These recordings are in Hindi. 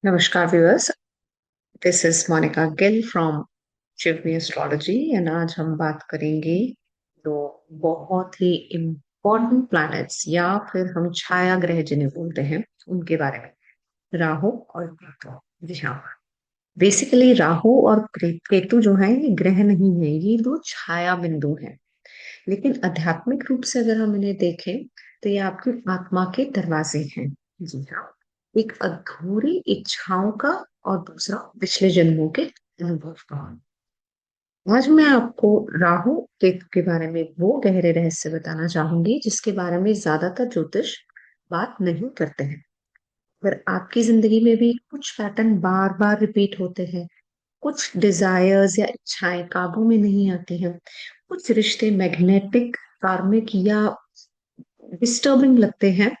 नमस्कार viewers. This is Monika Gill from Shivami astrology and आज हम बात करेंगे दो बहुत ही इम्पोर्टेंट प्लैनेट्स या फिर हम छाया ग्रह जिन्हें बोलते हैं उनके बारे में, राहु और केतु। जी हाँ, बेसिकली राहु और केतु जो है ये ग्रह नहीं है, ये दो छाया बिंदु हैं। लेकिन आध्यात्मिक रूप से अगर हम इन्हें देखें तो ये आपकी आत्मा के दरवाजे हैं। जी हाँ, एक अधूरी इच्छाओं का और दूसरा पिछले जन्मों के अनुभव का। आज मैं आपको राहु केतु के बारे में वो गहरे रहस्य बताना चाहूंगी जिसके बारे में ज्यादातर ज्योतिष बात नहीं करते हैं। पर आपकी जिंदगी में भी कुछ पैटर्न बार बार रिपीट होते हैं, कुछ डिजायर्स या इच्छाएं काबू में नहीं आती हैं, कुछ रिश्ते मैग्नेटिक, कार्मिक या डिस्टर्बिंग लगते हैं,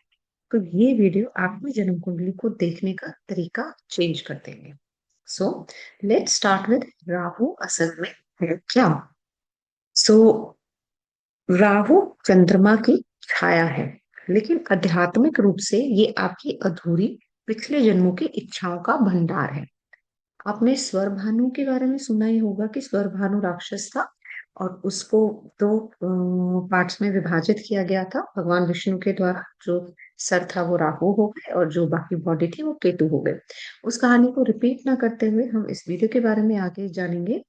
तो ये वीडियो आपकी जन्म कुंडली को देखने का तरीका चेंज कर देंगे। So let's start with Rahu असल में है क्या। सो राहु चंद्रमा की छाया है, लेकिन आध्यात्मिक रूप से ये आपकी अधूरी पिछले जन्मों की इच्छाओं का भंडार है। आपने स्वर भानु के बारे में सुना ही होगा कि स्वर भानु राक्षस था और उसको दो पार्ट्स में विभाजित किया गया था भगवान विष्णु के द्वारा। जो सर था वो राहु हो गए और जो बाकी बॉडी थी वो केतु हो गए। उस कहानी को रिपीट ना करते हुए हम इस वीडियो के बारे में आगे जानेंगे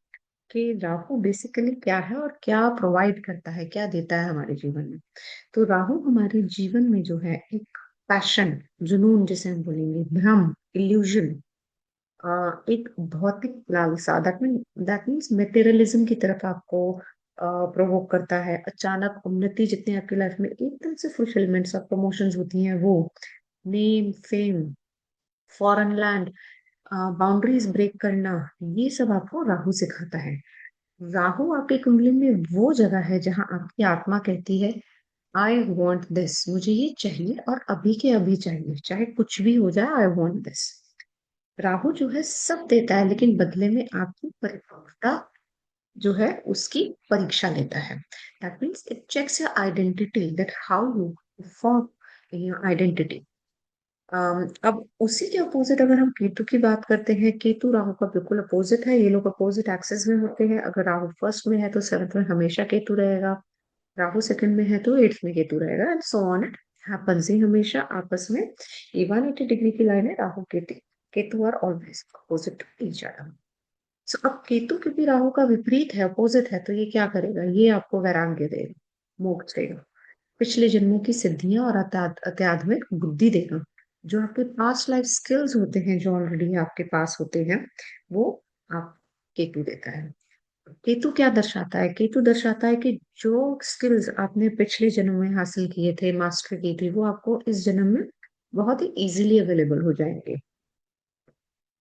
कि राहु बेसिकली क्या है और क्या प्रोवाइड करता है, क्या देता है हमारे जीवन में। तो राहु हमारे जीवन में जो है एक पैशन, जुनून जिसे हम बोलेंगे, भ्रम, इल्यूजन, एक भौतिक लालसा, दैट मीन्स मेटेरियलिज्म की तरफ आपको प्रोवोक करता है। अचानक उन्नति जितनी आपकी लाइफ में एकदम से फुलफिलमेंट्स और प्रमोशंस होती हैं, वो name, fame, foreign land, boundaries break करना, ये सब आपको राहु सिखाता है। राहु आपकी कुंडली में वो जगह है जहां आपकी आत्मा कहती है आई वॉन्ट दिस, मुझे ये चाहिए और अभी के अभी चाहिए, चाहे कुछ भी हो जाए, आई वॉन्ट दिस। राहु जो है सब देता है, लेकिन बदले में आपकी परिपक्वता जो है उसकी परीक्षा लेता है। That means it checks your identity, that how you form your identity. अब उसी के अपोजिट अगर हम केतु की बात करते हैं, केतु राहु का बिल्कुल अपोजिट है। ये लोग अपोजिट एक्सिस में होते हैं। अगर राहु फर्स्ट में है तो सेवंथ में हमेशा केतु रहेगा, राहु सेकंड में है तो एट्थ में केतु रहेगा, and so on it happens. ही हमेशा आपस में ये 180 डिग्री की लाइन है। Rahu Ketu, Ketu are always opposite to each other. So अब केतु क्योंकि राहु का विपरीत है, अपोजिट है, तो ये क्या करेगा, ये आपको वैराग्य देगा, मोक्ष देगा, पिछले जन्मों की सिद्धियां और अत्यात्मिक बुद्धि देगा। जो आपके पास्ट लाइफ स्किल्स होते हैं, जो ऑलरेडी आपके पास होते हैं, वो आप केतु देता है। केतु क्या दर्शाता है, केतु दर्शाता है कि जो स्किल्स आपने पिछले जन्म में हासिल किए थे, मास्टर की थी, वो आपको इस जन्म में बहुत ही इजीली अवेलेबल हो जाएंगे।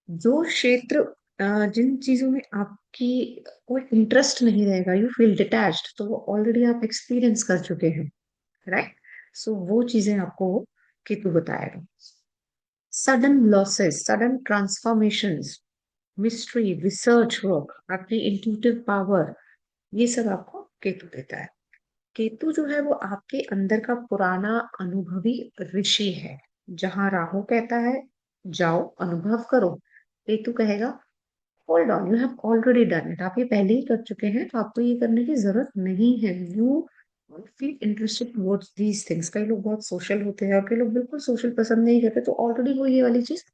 जो क्षेत्र, जिन चीजों में आपकी कोई इंटरेस्ट नहीं रहेगा, यू फील डिटैच्ड, तो वो ऑलरेडी आप एक्सपीरियंस कर चुके हैं, राइट। सो वो चीजें आपको केतु बताएगा। Sudden losses, sudden transformations, mystery, research work, आपकी इंट्यूटिव पावर, ये सब आपको केतु देता है। केतु जो है वो आपके अंदर का पुराना अनुभवी ऋषि है। जहां राहु कहता है जाओ अनुभव करो, केतु कहेगा hold on, you have already done it, आप ये पहले ही कर चुके हैं, तो आपको ये करने की जरूरत नहीं है। You feel interested towards these things. कई लोग बहुत सोशल होते हैं और कई लोग बिल्कुल सोशल पसंद नहीं करते, तो ऑलरेडी वो ये वाली चीज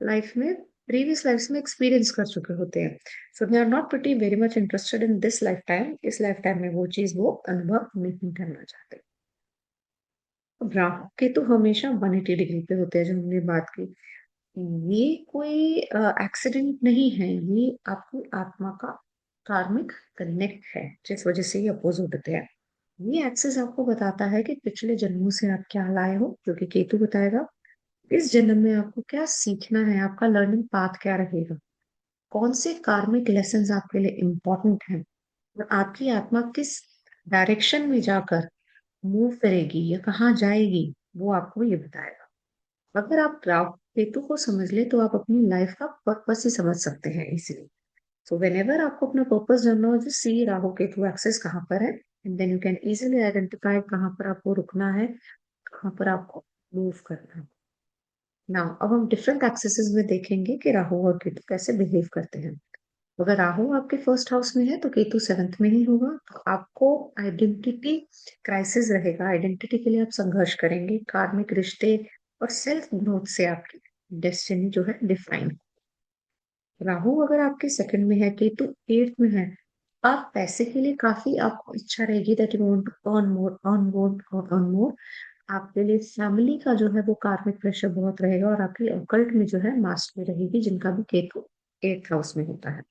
लाइफ में, प्रीवियस लाइफ में एक्सपीरियंस कर चुके होते हैं। So they are not pretty very much interested in this life time. इस लाइफ टाइम में वो चीज वो अनुभव नहीं करना चाहते। अब राहु केतु हमेशा 180 डिग्री पे होते हैं, जो हमने बात की। ये कोई एक्सीडेंट नहीं है, ये आपकी आत्मा का कार्मिक कनेक्ट है, जिस वजह से ये अपोज होते हैं। ये एक्सेस आपको बताता है कि पिछले जन्मों से आप क्या लाए हो, जो कि केतु बताएगा। इस जन्म में आपको क्या सीखना है, आपका लर्निंग पाथ क्या रहेगा, कौन से कार्मिक लेसन्स आपके लिए इम्पोर्टेंट हैं, और आपकी आत्मा किस डायरेक्शन में जाकर मूव करेगी या कहाँ जाएगी, वो आपको ये बताएगा। अगर आप राहु केतु को समझ ले तो आप अपनी लाइफ का पर्पस ही समझ सकते हैं इसीलिए। सो वेन एवर आपको अपना पर्पस जानना हो, जो सी राहु केतु एक्सेस कहाँ पर है, and then you can easily identify कहाँ पर आपको रुकना है, कहाँ पर आपको मूव करना है। नाउ अब हम डिफरेंट एक्सेसेस में देखेंगे कि राहु और केतु कैसे बिहेव करते हैं। अगर राहु आपके फर्स्ट हाउस में है तो केतु सेवंथ में ही होगा, तो आपको आइडेंटिटी क्राइसिस रहेगा। आइडेंटिटी के लिए आप संघर्ष करेंगे, कार्मिक रिश्ते और सेल्फ ग्रोथ से आपकी डेस्टिनी जो है डिफाइन। राहु अगर आपके सेकंड में है, केतु एट्थ में है, आप पैसे के लिए काफी आपको इच्छा रहेगी, that you want to earn more earn more और अर्न मोर। आपके लिए फैमिली का जो है वो कार्मिक प्रेशर बहुत रहेगा, और आपकी अकल्ट में जो है मास्टरी रहेगी, जिनका भी केतु एट्थ हाउस में होता है।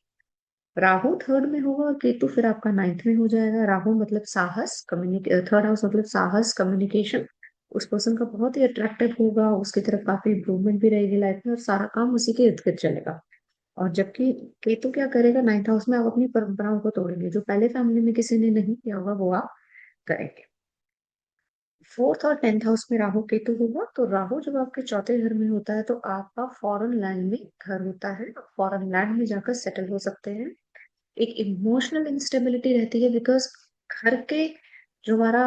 राहु थर्ड में होगा और केतु फिर आपका नाइन्थ में हो जाएगा। राहु मतलब साहस, थर्ड हाउस मतलब साहस, कम्युनिकेशन। उस पर्सन का बहुत ही अट्रैक्टिव होगा, उसकी तरफ काफी इंप्रूवमेंट भी रहेगी लाइफ में, और सारा काम उसी के इर्द गिर्द चलेगा। और जबकि केतु क्या करेगा, नाइन्थ हाउस में आप अपनी परंपराओं को तोड़ेंगे, जो पहले फैमिली में किसी ने नहीं किया होगा वो आप करेंगे। फोर्थ और टेंथ हाउस में राहु केतु होगा, तो राहु जब आपके चौथे घर में होता है तो आपका फॉरेन लैंड में घर होता है, फॉरेन लैंड में जाकर सेटल हो सकते हैं। एक इमोशनल इंस्टेबिलिटी रहती है, बिकॉज घर के जो हमारा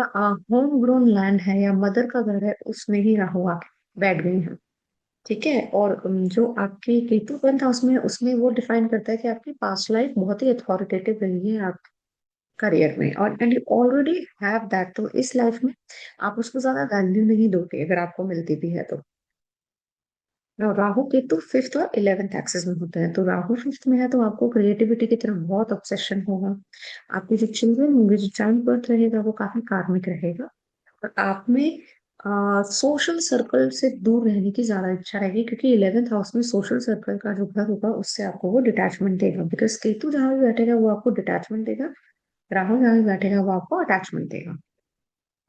होम ग्रोन लैंड है या मदर का घर है, उसमें ही राहु आके बैठ गए हैं। ठीक है। और जो आपके केतु पंथ हाउस में है, उसमें वो डिफाइन करता है कि आपकी पास्ट लाइफ बहुत ही अथॉरिटेटिव रही है आप करियर में, और and you already have that, तो इस लाइफ में आप उसको ज्यादा वैल्यू नहीं दोगे अगर आपको मिलती भी है तो। राहु केतु फिफ्थ और इलेवेंथ एक्सिस में होते हैं, तो राहु फिफ्थ में है तो आपको क्रिएटिविटी की तरफ बहुत ऑब्सेशन होगा। आपके जो चिल्ड्रन होंगे, जो चाइल्ड बर्थ रहेगा वो काफी कार्मिक रहेगा, और आप में सोशल सर्कल से दूर रहने की ज्यादा इच्छा रहेगी, क्योंकि इलेवेंथ हाउस में सोशल सर्कल का जो घर होगा उससे आपको वो डिटैचमेंट देगा, बिकॉज केतु जहां भी बैठेगा वो आपको डिटैचमेंट देगा, राहु जहां भी बैठेगा वो आपको अटैचमेंट देगा।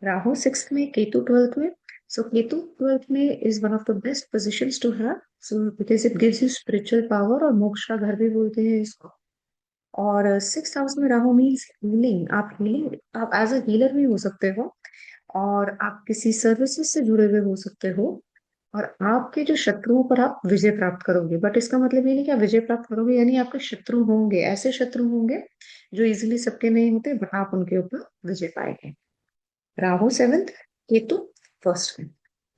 राहु सिक्स्थ में, केतु ट्वेल्थ में। सो केतु ट्वेल्थ में is one of the best positions to have, so because it gives you spiritual power, और मोक्ष का घर भी बोलते हैं इसको। और सिक्स हाउस में राहु मीन्स हीलिंग, आप हीलिंग, आप एज अ हीलर भी हो सकते हो, और आप किसी सर्विसेज से जुड़े हुए हो सकते हो, और आपके जो शत्रुओं पर आप विजय प्राप्त करोगे। बट इसका मतलब ये नहीं कि आप विजय प्राप्त करोगे, यानी आपके शत्रु होंगे, ऐसे शत्रु होंगे जो इजीली सबके नहीं होते, बट आप उनके ऊपर विजय पाएंगे। राहु सेवंथ, केतु फर्स्ट में,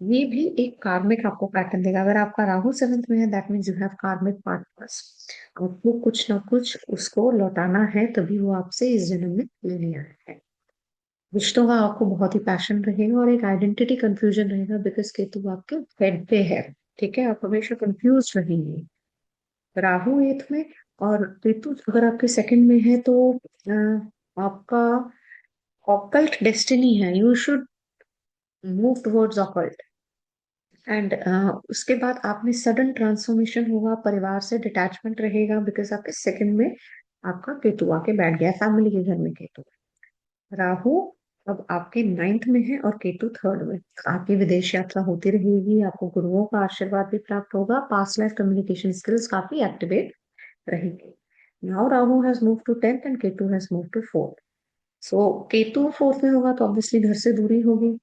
ये भी एक कार्मिक आपको पैटर्न देगा। अगर आपका राहु सेवंथ में है, दैट मीन्स यू हैव कार्मिक पार्टनर्स, आपको कुछ ना कुछ उसको लौटाना है, तभी वो आपसे इस जन्म में लेने आया है। रिश्तों का आपको बहुत ही पैशन रहेगा, और एक आइडेंटिटी कंफ्यूजन रहेगा, बिकॉज केतु आपके हेड पे है। ठीक है, आप हमेशा कंफ्यूज रहेंगे। राहु एथ में और केतु अगर आपके सेकंड में है, तो आपका ऑकल्ट डेस्टिनी है, you should move towards occult. And उसके बाद आप में सडन ट्रांसफॉर्मेशन होगा, परिवार से डिटैचमेंट रहेगा, बिकॉज आपके सेकंड में आपका केतु आके बैठ गया, फैमिली के घर में केतु। राहु अब आपके नाइन्थ में है और केतु थर्ड में, तो आपकी विदेश यात्रा होती रहेगी, आपको गुरुओं का आशीर्वाद भी प्राप्त होगा, पास्ट लाइफ कम्युनिकेशन स्किल्स काफी एक्टिवेट रहेंगे। Now Rahu has move to tenth and Ketu has move to fourth. So Ketu fourth में होगा तो ऑब्वियसली घर से दूरी होगी,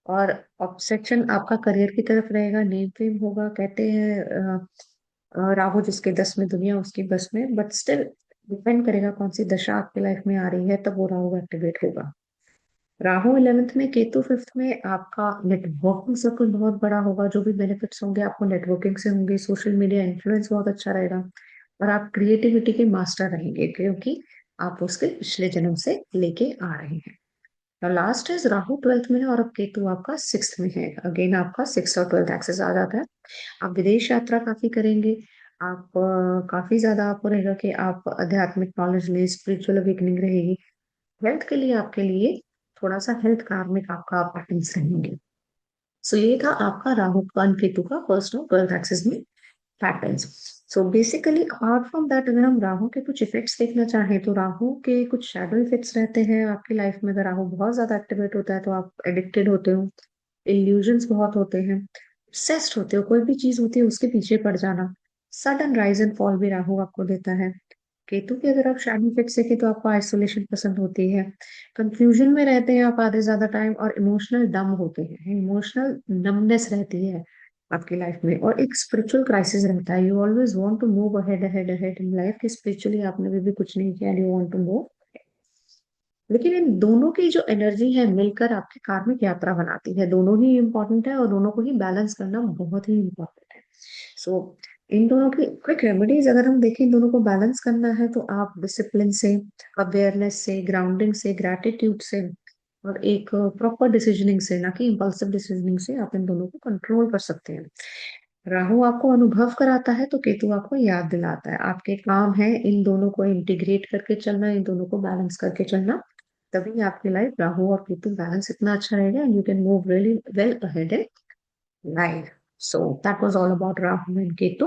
और ऑब्सेशन आपका करियर की तरफ रहेगा, नेम फेम होगा। कहते हैं राहु जिसके 10 में दुनिया उसकी बस में, बट स्टिल डिपेंड करेगा कौन सी दशा आपकी लाइफ में आ रही है, तब वो राहु एक्टिवेट होगा। राहु इलेवेंथ में, केतु फिफ्थ में, आपका नेटवर्किंग सर्कल बहुत बड़ा होगा, जो भी बेनिफिट्स होंगे आपको नेटवर्किंग से होंगे, सोशल मीडिया इन्फ्लुएंस बहुत अच्छा रहेगा, और आप क्रिएटिविटी के मास्टर रहेंगे, क्योंकि आप उसके पिछले जन्म से लेके आ रहे हैं। लास्ट इज राहु ट्वेल्थ में है और अब केतु आपका सिक्स्थ में है, अगेन आपका सिक्स और ट्वेल्थ एक्सेस आ जाता है। आप विदेश यात्रा काफी करेंगे, आप काफी ज्यादा आपको रहेगा कि आप आध्यात्मिक नॉलेज ले, स्पिरिचुअल अवेकनिंग रहेगी। हेल्थ के लिए आपके लिए थोड़ा सा हेल्थ कार्मिक आपका पैटर्न्स रहेंगे। सो ये था आपका राहु का केतु का फर्स्ट और ट्वेल्थ एक्सिस में patterns. So basically apart from that, अगर हम राहु के कुछ इफेक्ट्स देखना चाहें, तो राहु के कुछ शैडो इफेक्ट्स रहते हैं आपकी लाइफ में। अगर राहु बहुत ज्यादा एक्टिवेट होता है तो आप एडिक्टेड होते हो, इल्यूजन्स बहुत होते हैं, obsessed होते हो, कोई भी चीज होती है उसके पीछे पड़ जाना, सडन राइज एंड फॉल भी राहु आपको देता है। केतु की अगर आप शैडो इफेक्ट देखें तो आपको आइसोलेशन पसंद होती है, कंफ्यूजन में रहते हैं आप आधे ज्यादा टाइम, और इमोशनल डम होते हैं, इमोशनल नमनेस रहती है आपकी लाइफ में, और एक स्पिरिचुअल क्राइसिस रहता है। You always want to move ahead ahead ahead in life, कि स्पिरिचुअली आपने भी कुछ नहीं किया, यू वांट टू मूव। लेकिन इन दोनों की जो एनर्जी है मिलकर आपकी कार्मिक यात्रा बनाती है, दोनों ही इंपॉर्टेंट है और दोनों को ही बैलेंस करना बहुत ही इंपॉर्टेंट है। सो इन दोनों की क्विक रेमेडीज अगर हम देखें, इन दोनों को बैलेंस करना है तो आप डिसिप्लिन से, अवेयरनेस से, ग्राउंडिंग से, ग्रैटिट्यूड से और एक प्रॉपर डिसीजनिंग से, ना कि इम्पल्सिव डिसीजनिंग से आप इन दोनों को कंट्रोल कर सकते हैं। राहु आपको अनुभव कराता है तो केतु आपको याद दिलाता है। आपके काम है इन दोनों को इंटीग्रेट करके चलना, इन दोनों को बैलेंस करके चलना, तभी आपकी लाइफ राहु और केतु बैलेंस इतना अच्छा रहेगा and you can move really well ahead in life. So that was all about Rahu and Ketu.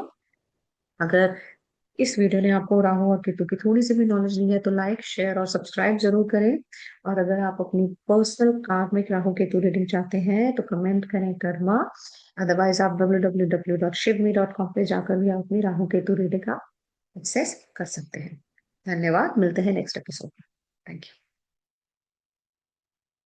अगर इस वीडियो ने आपको राहु और केतु की थोड़ी सी भी नॉलेज दी है तो लाइक, शेयर और सब्सक्राइब जरूर करें। और अगर आप अपनी पर्सनल कार्मिक राहु केतु रीडिंग चाहते हैं तो कमेंट करें कर्मा। अदरवाइज आप www.shivme.com पे जाकर भी आप अपनी राहु केतु रीडिंग का एक्सेस कर सकते हैं। धन्यवाद, मिलते हैं नेक्स्ट एपिसोड में। Thank you.